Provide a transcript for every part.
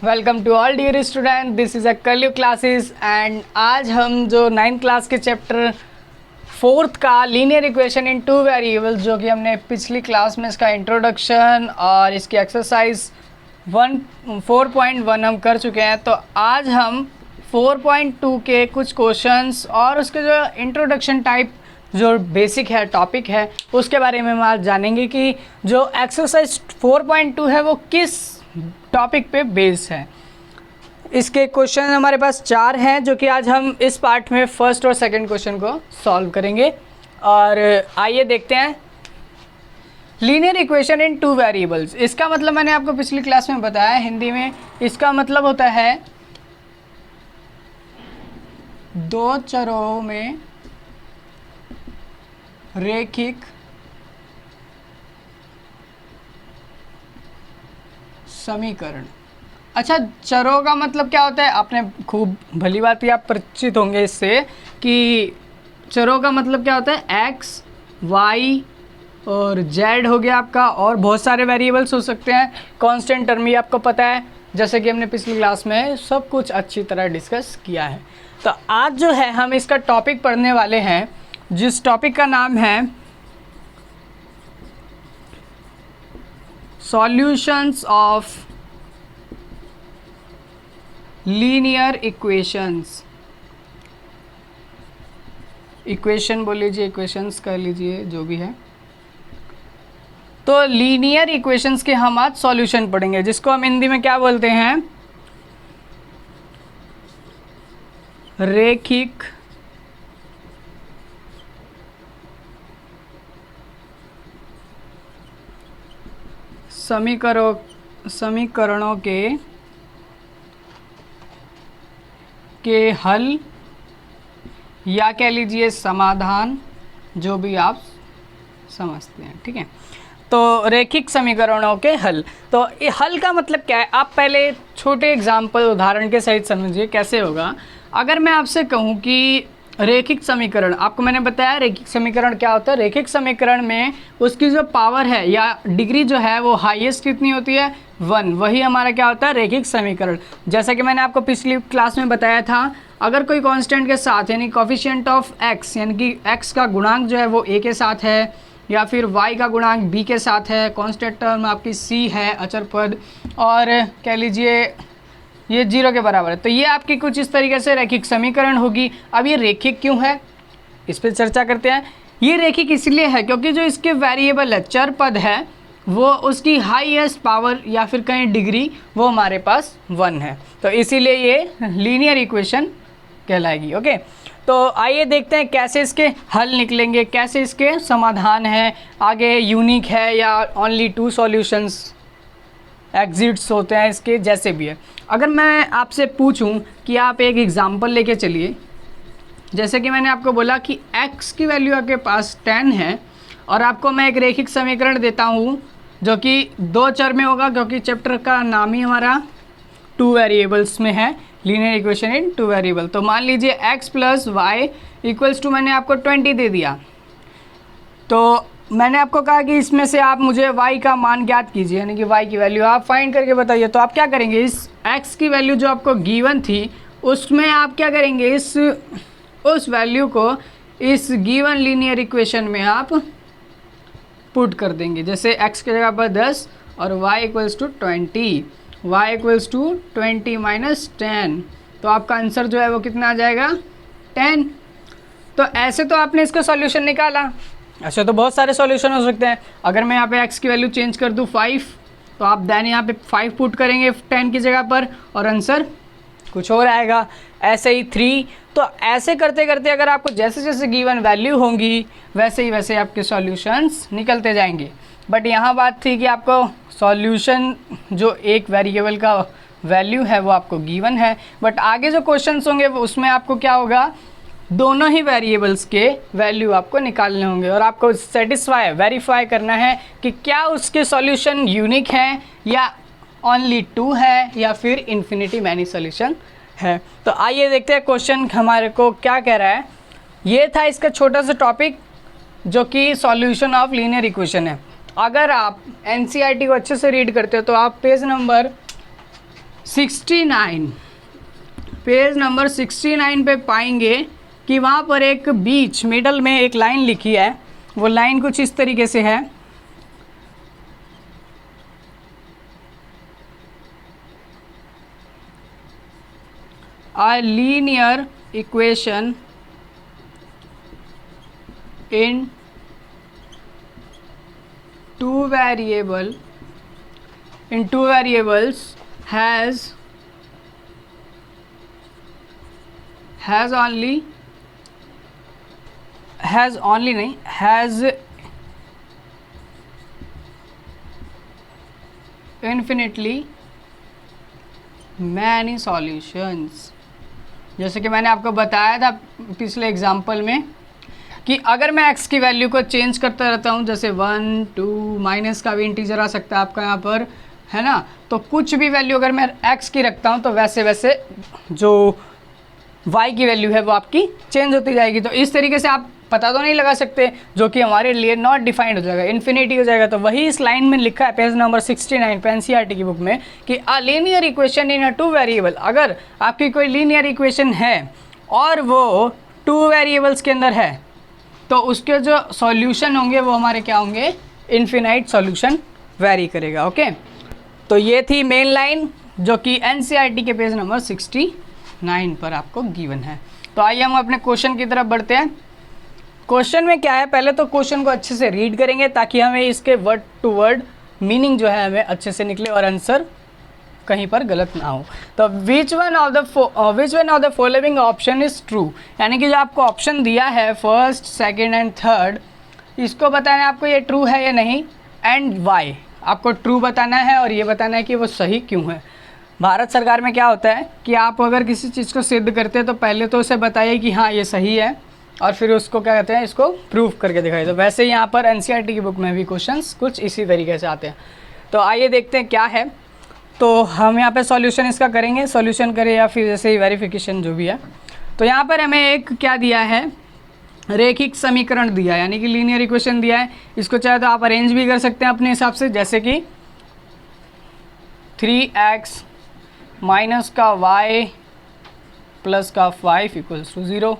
Welcome to all dear student, this is a Kalyug classes and आज हम जो 9th class के चैप्टर 4th का linear equation in two variables जो कि हमने पिछली क्लास में इसका इंट्रोडक्शन और इसकी एक्सरसाइज 4.1 हम कर चुके हैं। तो आज हम 4.2 के कुछ क्वेश्चंस और उसके जो इंट्रोडक्शन टाइप जो बेसिक है टॉपिक है उसके बारे में हम आज जानेंगे कि जो एक्सरसाइज 4.2 है वो किस टॉपिक पे बेस्ड है। इसके क्वेश्चन हमारे पास 4 हैं जो कि आज हम इस पार्ट में फर्स्ट और सेकंड क्वेश्चन को सॉल्व करेंगे। और आइए देखते हैं linear equation in two variables. इसका मतलब मैंने आपको पिछली क्लास में बताया हिंदी में, इसका मतलब होता है दो चरों में रैखिक समीकरण। अच्छा, चरों का मतलब क्या होता है? आपने खूब भली बात ही आप परिचित होंगे इससे कि चरों का मतलब क्या होता है, एक्स वाई और जेड हो गया आपका, और बहुत सारे वेरिएबल्स हो सकते हैं। कांस्टेंट टर्म भी आपको पता है, जैसे कि हमने पिछली क्लास में सब कुछ अच्छी तरह डिस्कस किया है। तो आज जो है हम इसका टॉपिक पढ़ने वाले हैं, जिस टॉपिक का नाम है solutions of linear equations. Equation बोल लीजिए, इक्वेशंस कर लीजिए, जो भी है। तो लीनियर इक्वेशंस के हम आज सॉल्यूशन पढ़ेंगे, जिसको हम हिंदी में क्या बोलते हैं, रैखिक समीकरणों के हल या कह लीजिए समाधान, जो भी आप समझते हैं। ठीक है, तो रैखिक समीकरणों के हल। तो ये हल का मतलब क्या है, आप पहले छोटे एग्जाम्पल उदाहरण के सहित समझिए कैसे होगा। अगर मैं आपसे कहूँ कि रैखिक समीकरण, आपको मैंने बताया रैखिक समीकरण क्या होता है। रैखिक समीकरण में उसकी जो पावर है या डिग्री जो है वो हाईएस्ट कितनी होती है, 1। वही हमारा क्या होता है, रैखिक समीकरण। जैसा कि मैंने आपको पिछली क्लास में बताया था, अगर कोई कांस्टेंट के साथ यानी कोफिशिएंट ऑफ एक्स यानी कि एक्स का गुणांक जो है वो a के साथ है, या फिर y का गुणांक b के साथ है, कांस्टेंट टर्म आपकी c है अचर पद, और कह लीजिए ये 0 के बराबर है, तो ये आपकी कुछ इस तरीके से रैखिक समीकरण होगी। अब ये रैखिक क्यों है, इस पर चर्चा करते हैं। ये रैखिक इसलिए है क्योंकि जो इसके वेरिएबल है, चर पद है, वो उसकी हाईएस्ट पावर या फिर कहीं डिग्री वो हमारे पास 1 है, तो इसीलिए ये लीनियर इक्वेशन कहलाएगी। ओके, तो आइए देखते हैं कैसे इसके हल निकलेंगे, कैसे इसके समाधान है, आगे यूनिक है या ओनली 2 सॉल्यूशंस एग्जिट्स होते हैं इसके, जैसे भी है। अगर मैं आपसे पूछूं कि आप एक एग्जांपल लेके चलिए, जैसे कि मैंने आपको बोला कि x की वैल्यू आपके पास 10 है और आपको मैं एक रैखिक समीकरण देता हूं जो कि 2 चर में होगा, क्योंकि चैप्टर का नाम ही हमारा 2 वेरिएबल्स में है, लीनियर इक्वेशन इन 2 वेरिएबल। तो मान लीजिए x + y इक्वल्स टू मैंने आपको 20 दे दिया। तो मैंने आपको कहा कि इसमें से आप मुझे y का मान ज्ञात कीजिए, यानी कि y की वैल्यू आप फाइंड करके बताइए। तो आप क्या करेंगे, इस x की वैल्यू जो आपको गिवन थी उसमें आप क्या करेंगे, उस वैल्यू को इस गिवन लीनियर इक्वेशन में आप पुट कर देंगे। जैसे x की जगह पर 10 और y = 20, y = 20 - 10, तो आपका आंसर जो है वो कितना आ जाएगा, 10। तो ऐसे तो आपने इसका सॉल्यूशन निकाला। ऐसे तो बहुत सारे सॉल्यूशन हो सकते हैं। अगर मैं यहाँ पे x की वैल्यू चेंज कर दूँ 5, तो आप देन यहाँ पे 5 पुट करेंगे 10 की जगह पर और आंसर कुछ और आएगा। ऐसे ही 3। तो ऐसे करते करते अगर आपको जैसे जैसे गिवन वैल्यू होंगी वैसे आपके सॉल्यूशंस निकलते जाएंगे। बट यहाँ बात थी कि आपको सॉल्यूशन जो एक वेरिएबल का वैल्यू है वो आपको गिवन है, बट आगे जो क्वेश्चंस होंगे वो उसमें आपको क्या होगा, दोनों ही वेरिएबल्स के वैल्यू आपको निकालने होंगे और आपको वेरीफाई करना है कि क्या उसके सॉल्यूशन यूनिक हैं या ओनली 2 है या फिर इन्फिनिटी मैनी सॉल्यूशन है। तो आइए देखते हैं क्वेश्चन हमारे को क्या कह रहा है। ये था इसका छोटा सा टॉपिक जो कि सॉल्यूशन ऑफ लीनियर इक्वेशन है। अगर आप एनसीईआरटी को अच्छे से रीड करते हो तो आप पेज नंबर 69, पेज नंबर 69 पे पाएंगे कि वहाँ पर एक बीच मिडल में एक लाइन लिखी है। वो लाइन कुछ इस तरीके से है, a linear equation in two variables has infinitely many solutions। जैसे कि मैंने आपको बताया था पिछले एग्जाम्पल में कि अगर मैं x की वैल्यू को चेंज करता रहता हूँ, जैसे 1 2 माइनस का भी इंटीजर आ सकता है आपका यहाँ पर, है ना। तो कुछ भी वैल्यू अगर मैं x की रखता हूँ तो वैसे वैसे जो y की वैल्यू है वो आपकी चेंज होती जाएगी। तो इस तरीके से आप पता तो नहीं लगा सकते, जो कि हमारे लिए नॉट डिफाइंड हो जाएगा, इन्फिनिटी हो जाएगा। तो वही इस लाइन में लिखा है पेज नंबर 69 पे एनसीईआरटी की बुक में कि a linear equation in a two variable. अगर आपकी कोई लीनियर इक्वेशन है और वो टू वेरिएबल्स के अंदर है तो उसके जो सॉल्यूशन होंगे वो हमारे क्या होंगे, इन्फिनाइट सॉल्यूशन वेरी करेगा। ओके, तो ये थी मेन लाइन जो कि एनसीईआरटी के पेज नंबर 69 पर आपको गिवन है। तो आइए हम अपने क्वेश्चन की तरफ बढ़ते हैं। क्वेश्चन में क्या है, पहले तो क्वेश्चन को अच्छे से रीड करेंगे ताकि हमें इसके वर्ड टू वर्ड मीनिंग जो है हमें अच्छे से निकले और आंसर कहीं पर गलत ना हो। तो which one of the following option is true, यानी कि जो आपको ऑप्शन दिया है फर्स्ट सेकंड एंड थर्ड, इसको बताना है आपको ये ट्रू है या नहीं, एंड वाई। आपको ट्रू बताना है और ये बताना है कि वो सही क्यों है। भारत सरकार में क्या होता है कि आप अगर किसी चीज़ को सिद्ध करते हैं तो पहले तो उसे बताइए कि हाँ ये सही है, और फिर उसको क्या कहते हैं, इसको प्रूव करके दिखाइए। तो वैसे ही यहाँ पर एनसीईआरटी की बुक में भी क्वेश्चंस कुछ इसी तरीके से आते हैं। तो आइए देखते हैं क्या है। तो हम यहाँ पे सॉल्यूशन इसका करेंगे, सॉल्यूशन करें या फिर जैसे ही वेरिफिकेशन जो भी है। तो यहाँ पर हमें एक क्या दिया है, रेखिक समीकरण दिया है, यानी कि लीनियर इक्वेशन दिया है। इसको चाहे तो आप अरेंज भी कर सकते हैं अपने हिसाब से, जैसे कि 3x माइनस का y प्लस का 5 इक्वल्स टू 0।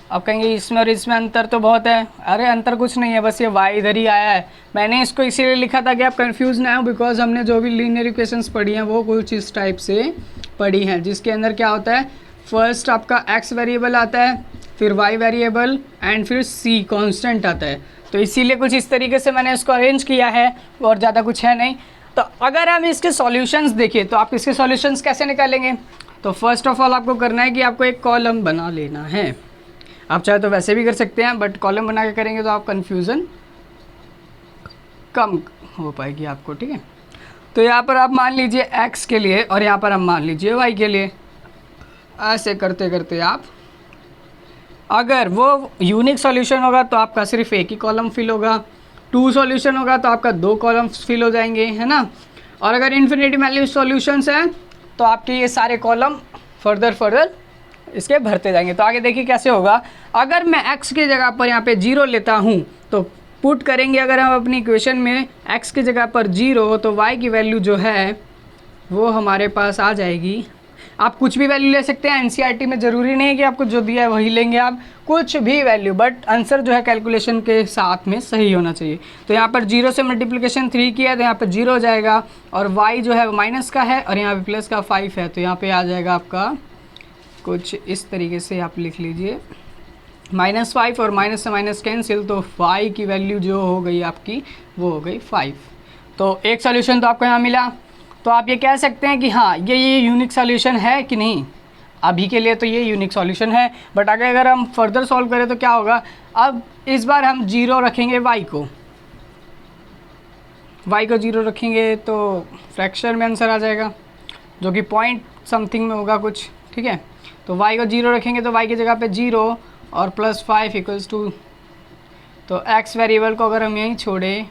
अब कहेंगे इसमें और इसमें अंतर तो बहुत है। अरे अंतर कुछ नहीं है, बस ये y इधर ही आया है। मैंने इसको इसीलिए लिखा था कि आप कंफ्यूज ना हो, बिकॉज हमने जो भी लीनियर इक्वेशंस पढ़ी हैं वो कुछ इस टाइप से पढ़ी हैं, जिसके अंदर क्या होता है, फर्स्ट आपका x वेरिएबल आता है, फिर y वेरिएबल एंड फिर c कांस्टेंट आता है। तो इसीलिए कुछ इस तरीके से मैंने इसको अरेंज किया है, और ज़्यादा कुछ है नहीं। तो अगर हम इसके सॉल्यूशंस देखें तो आप इसके सॉल्यूशंस कैसे निकालेंगे। तो फर्स्ट ऑफ ऑल आपको करना है कि आपको एक कॉलम बना लेना है। आप चाहे तो वैसे भी कर सकते हैं, बट कॉलम बना के करेंगे तो आप कन्फ्यूज़न कम हो पाएगी आपको, ठीक है। तो यहाँ पर आप मान लीजिए x के लिए और यहाँ पर आप मान लीजिए y के लिए। ऐसे करते करते आप, अगर वो यूनिक सॉल्यूशन होगा तो आपका सिर्फ एक ही कॉलम फिल होगा, 2 सॉल्यूशन होगा तो आपका 2 कॉलम्स फिल हो जाएंगे, है ना। और अगर इन्फिनिटी वैल्यू सॉल्यूशंस हैं तो आपके ये सारे कॉलम फर्दर इसके भरते जाएंगे। तो आगे देखिए कैसे होगा। अगर मैं x की जगह पर यहाँ पे 0 लेता हूँ तो पुट करेंगे अगर हम अपनी इक्वेशन में x की जगह पर 0, तो y की वैल्यू जो है वो हमारे पास आ जाएगी। आप कुछ भी वैल्यू ले सकते हैं, एनसीईआरटी में ज़रूरी नहीं है कि आपको जो दिया है वही लेंगे आप, कुछ भी वैल्यू, बट आंसर जो है कैलकुलेशन के साथ में सही होना चाहिए। तो यहाँ पर 0 से मल्टीप्लिकेशन 3 किया है तो यहाँ पर 0 हो जाएगा, और y जो है वो माइनस का है और यहाँ पे प्लस का 5 है, तो यहाँ पे आ जाएगा आपका कुछ इस तरीके से। आप लिख लीजिए -5 और माइनस से माइनस कैंसिल, तो y की वैल्यू जो हो गई आपकी वो हो गई 5। तो एक सॉल्यूशन तो आपको यहाँ मिला। तो आप ये कह सकते हैं कि हाँ ये यूनिक सॉल्यूशन है कि नहीं। अभी के लिए तो ये यूनिक सॉल्यूशन है, बट अगर हम फर्दर सॉल्व करें तो क्या होगा। अब इस बार हम 0 रखेंगे y को 0 रखेंगे तो फ्रैक्शन में आंसर आ जाएगा, जो कि पॉइंट समथिंग में होगा कुछ, ठीक है। तो y को 0 रखेंगे तो y की जगह पे 0 और प्लस 5 इक्वल्स टू, तो x वेरिएबल को अगर हम यहीं छोड़ें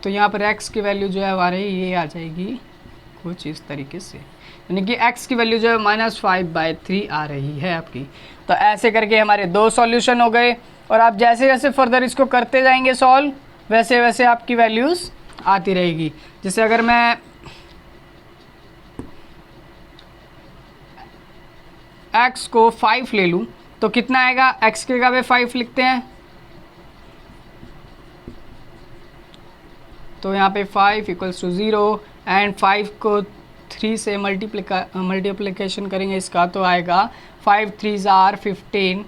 तो यहाँ पर x की वैल्यू जो है हमारे ये आ जाएगी कुछ इस तरीके से, यानी कि x की वैल्यू जो है -5/3 आ रही है आपकी। तो ऐसे करके हमारे 2 सॉल्यूशन हो गए, और आप जैसे जैसे फर्दर इसको करते जाएंगे सॉल्व, वैसे वैसे आपकी वैल्यूज़ आती रहेगी। जैसे अगर मैं x को 5 ले लूँ तो कितना आएगा, x की जगह पे 5 लिखते हैं, तो यहाँ पे 5 इक्वल्स टू 0 एंड 5 को 3 से मल्टीप्लिकेशन करेंगे इसका, तो आएगा 5 3s are 15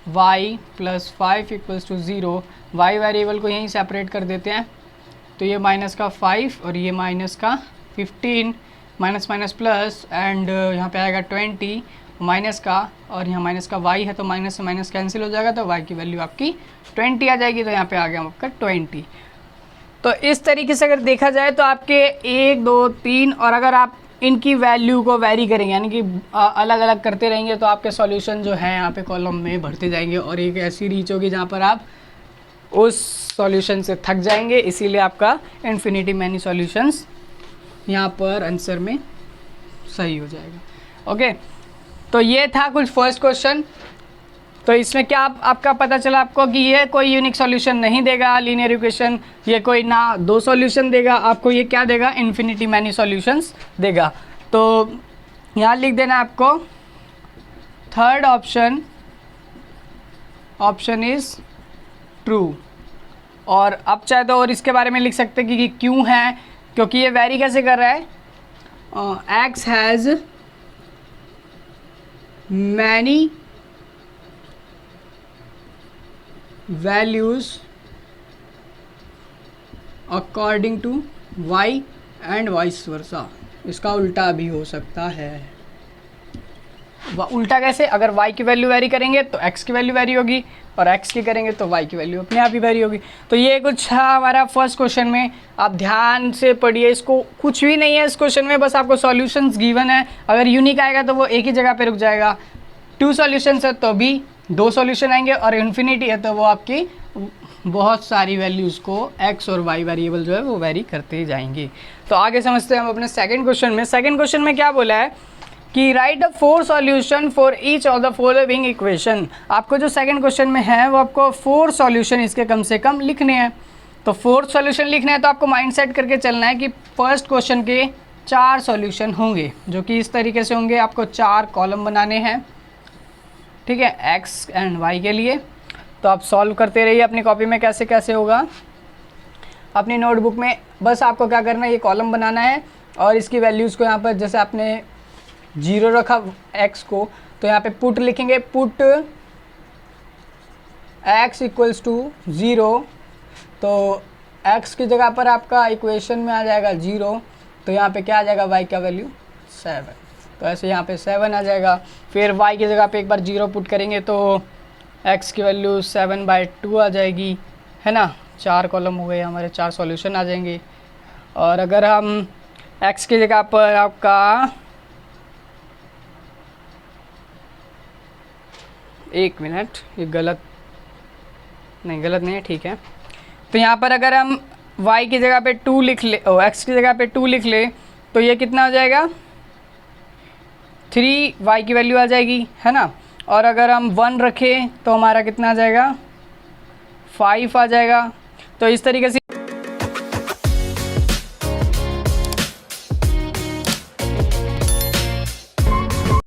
y plus 5 equals to 0। y variable को यहीं सेपरेट कर देते हैं, तो ये माइनस का 5 और ये माइनस का 15, माइनस माइनस प्लस एंड यहाँ पे आएगा 20 माइनस का, और यहाँ माइनस का y है तो माइनस से माइनस कैंसिल हो जाएगा, तो y की वैल्यू आपकी 20 आ जाएगी, तो यहाँ पे आ गया आपका 20। तो इस तरीके से अगर देखा जाए तो आपके 1 2 3 और अगर आप इनकी वैल्यू को वेरी करेंगे यानी कि अलग अलग करते रहेंगे तो आपके सॉल्यूशन जो है यहाँ पे कॉलम में बढ़ते जाएंगे और एक ऐसी रीच होगी जहाँ पर आप उस सॉल्यूशन से थक जाएंगे, इसीलिए आपका इन्फिनिटी मैनी सॉल्यूशंस यहाँ पर आंसर में सही हो जाएगा। ओके, तो ये था कुछ फर्स्ट क्वेश्चन। तो इसमें क्या आपका पता चला आपको कि ये कोई यूनिक सॉल्यूशन नहीं देगा लीनियर इक्वेशन, ये कोई ना 2 सॉल्यूशन देगा, आपको ये क्या देगा, इन्फिनिटी मैनी सॉल्यूशंस देगा। तो यहाँ लिख देना आपको थर्ड ऑप्शन इज़ ट्रू। और अब चाहे तो और इसके बारे में लिख सकते हैं कि क्यों है, क्योंकि ये वेरी कैसे कर रहा है, x has many values according to y and vice versa. इसका उल्टा भी हो सकता है। उल्टा कैसे, अगर y की वैल्यू वेरी करेंगे तो x की वैल्यू वेरी होगी और x की करेंगे तो y की वैल्यू अपने आप ही वेरी होगी। तो ये कुछ हमारा फर्स्ट क्वेश्चन में, आप ध्यान से पढ़िए इसको, कुछ भी नहीं है इस क्वेश्चन में, बस आपको सॉल्यूशंस गिवन है। अगर यूनिक आएगा तो वो एक ही जगह पे रुक जाएगा, 2 सॉल्यूशंस है तो भी 2 सॉल्यूशन आएंगे, और इन्फिनिटी है तो वो आपकी बहुत सारी वैल्यूज़ को x और y वेरिएबल जो है वो वेरी करते जाएंगे। तो आगे समझते हैं हम अपने सेकंड क्वेश्चन में। सेकंड क्वेश्चन में क्या बोला है कि right the 4 solution for each of the following equation. आपको जो सेकंड क्वेश्चन में है वो आपको 4 सॉल्यूशन इसके कम से कम लिखने हैं। तो 4 सॉल्यूशन लिखने हैं तो आपको माइंड सेट करके चलना है कि फर्स्ट क्वेश्चन के 4 सॉल्यूशन होंगे, जो कि इस तरीके से होंगे। आपको 4 कॉलम बनाने हैं, ठीक है, x एंड y के लिए। तो आप सॉल्व करते रहिए अपनी कॉपी में कैसे कैसे होगा। अपनी नोटबुक में बस आपको क्या करना है, ये कॉलम बनाना है और इसकी वैल्यूज़ को यहाँ पर, जैसे आपने 0 रखा x को, तो यहाँ पे पुट लिखेंगे, पुट x इक्वल्स टू 0। तो x की जगह पर आपका इक्वेशन में आ जाएगा 0, तो यहाँ पे क्या आ जाएगा, y का वैल्यू 7। तो ऐसे यहाँ पे 7 आ जाएगा। फिर y की जगह पे एक बार 0 पुट करेंगे तो x की वैल्यू 7/2 आ जाएगी, है ना। 4 कॉलम हो गए हमारे, 4 सॉल्यूशन आ जाएंगे। और अगर हम x की जगह पर आपका एक मिनट, ये गलत नहीं है, ठीक है। तो यहाँ पर अगर हम y की जगह पे 2 लिख ले, x की जगह पे 2 लिख ले, तो ये कितना हो जाएगा, 3 y की वैल्यू आ जाएगी, है ना। और अगर हम 1 रखें तो हमारा कितना आ जाएगा, 5 आ जाएगा। तो इस तरीके से